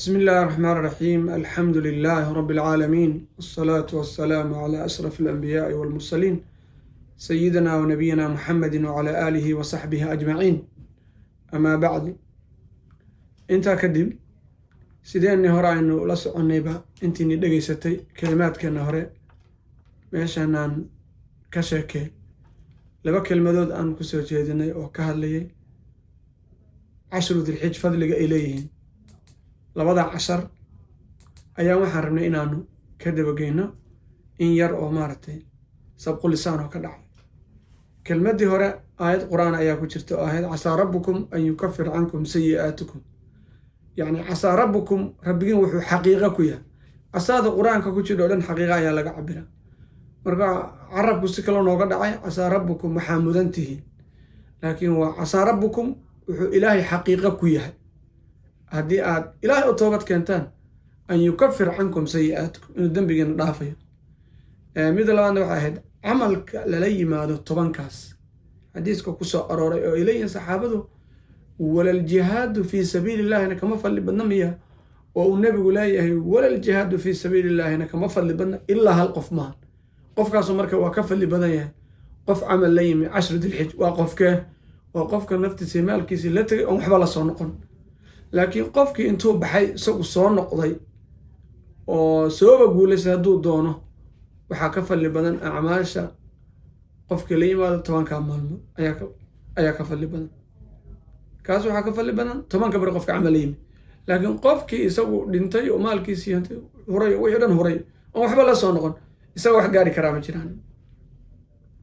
بسم الله الرحمن الرحيم. الحمد لله رب العالمين، والصلاة والسلام على أشرف الأنبياء والمرسلين سيدنا ونبينا محمد وعلى آله وصحبه أجمعين. أما بعد، أنت كدب سيداني هراء إنه لسع النيبة أنتي ندقي ستي كلمات كنهراء ماشان كشاكي لبك المدود أن كسو جيدني وكهلي 10 ذي الحج فضلق إليهن labada cashar ayaa waxaan rabnay inaanu ka dabageyno in yar oo maaragtay sabqu lisaan oo ka dhacay. kelmadii hore aayad quraan ayaa ku jirta oo ahayd casaa rabbukum an yukaffir cankum sayi'aatikum, yacni casaa rabbukum rabbigiin wuxuu xaqiiqa ku yahay. casaada qur-aanka ku jira oo dhan xaqiiqa ayaa laga cabira, marka carabku si kale nooga dhacay casaa rabbukum waxaa mudan tihiin, laakiin waa casaa rabbukum wuxuu ilaahay xaqiiqa ku yahay haddii aad ilaahay u toobad keentaan an yukaffir cankum sayi'aatikum, inuu dembigiina dhaafayo. midda labaadna waxay ahayd camalka lala yimaado 10kaas xadiiska ku soo arooray oo ay leeyihiin saxaabadu walaljihaadu fii sabiilillaahina kama fadli badna miya, oo uu nebigu leeyahay walaljihaadu fii sabiilillaahina kama fadli badna ilaa hal qof maahan. qofkaasu marka waa ka fadli badan yahay qof camal la yimi 10 dilxij. waa qofkee? waa qofka naftiisa maalkiisii la tegay oon waxba la soo noqon. laakiin qofkii intuu baxay isagu soo noqday oo sooba guulaysay hadduu doono waxaa ka fadli badan acmaasha qofkii la yimaado 10ka maalmood ayaa ka fadli badan. kaas waxaa ka fadli badan 10ka bari qofka camal la yimi. laakiin qofkii isagu dhintay oo maalkiisii hantay huray wixii dhan huray oon waxba la soo noqon isaga wax gaari karaa ma jiraan.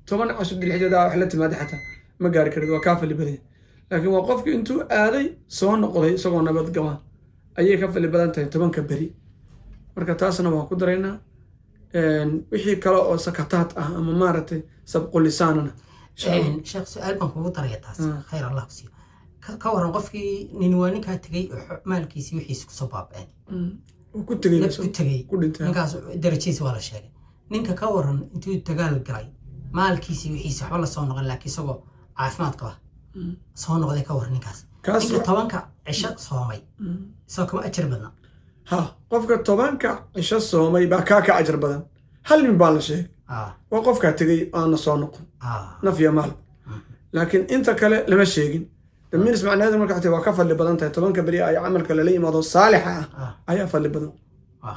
10 cashar dilxijada wax la timaada xataa ma gaari karid, waa kaa fadli badan. laakiin waa qofkii intuu aaday soo noqday isagoo nabad gaba ayay ka fadli badan tahay 10ka beri. marka taasna waan ku daraynaa. wixii kale oo sakataad ah ama maaragtay sabqu lisaanana sheekh su'aal baan kugu daraya taas. khayr allah ku siiyo. ka waran qofkii nin waa ninkaa tegay maalkiisii wixiisi kusoo baaba'een ku tegay ku dhintay, ninkaas darajiisa waa la sheegay. ninka ka waran intuu dagaal galay maalkiisii wixiisi waxba la soo noqon laakiin isagoo caafimaad qaba soo noqday, ka waran ninkaas ninka 10ka cisho soomay isagoo kama ajar badna. qofka 10ka cisho soomay baa ka ajar badan. hal nin baa la sheegay waa qofkaa tegay aana soo noqon naf iyo maal. laakiin inta kale lama sheegin. daminis macnaheedu marka xatay waa ka fadli badan tahay 10ka beri ay camalka lala yimaado saalixa ah ayaa fadli badan.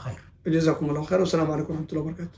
khayr. jazaakum allahu khayr. wasalaamu calaykum waraxmatullahi wabarakaatu.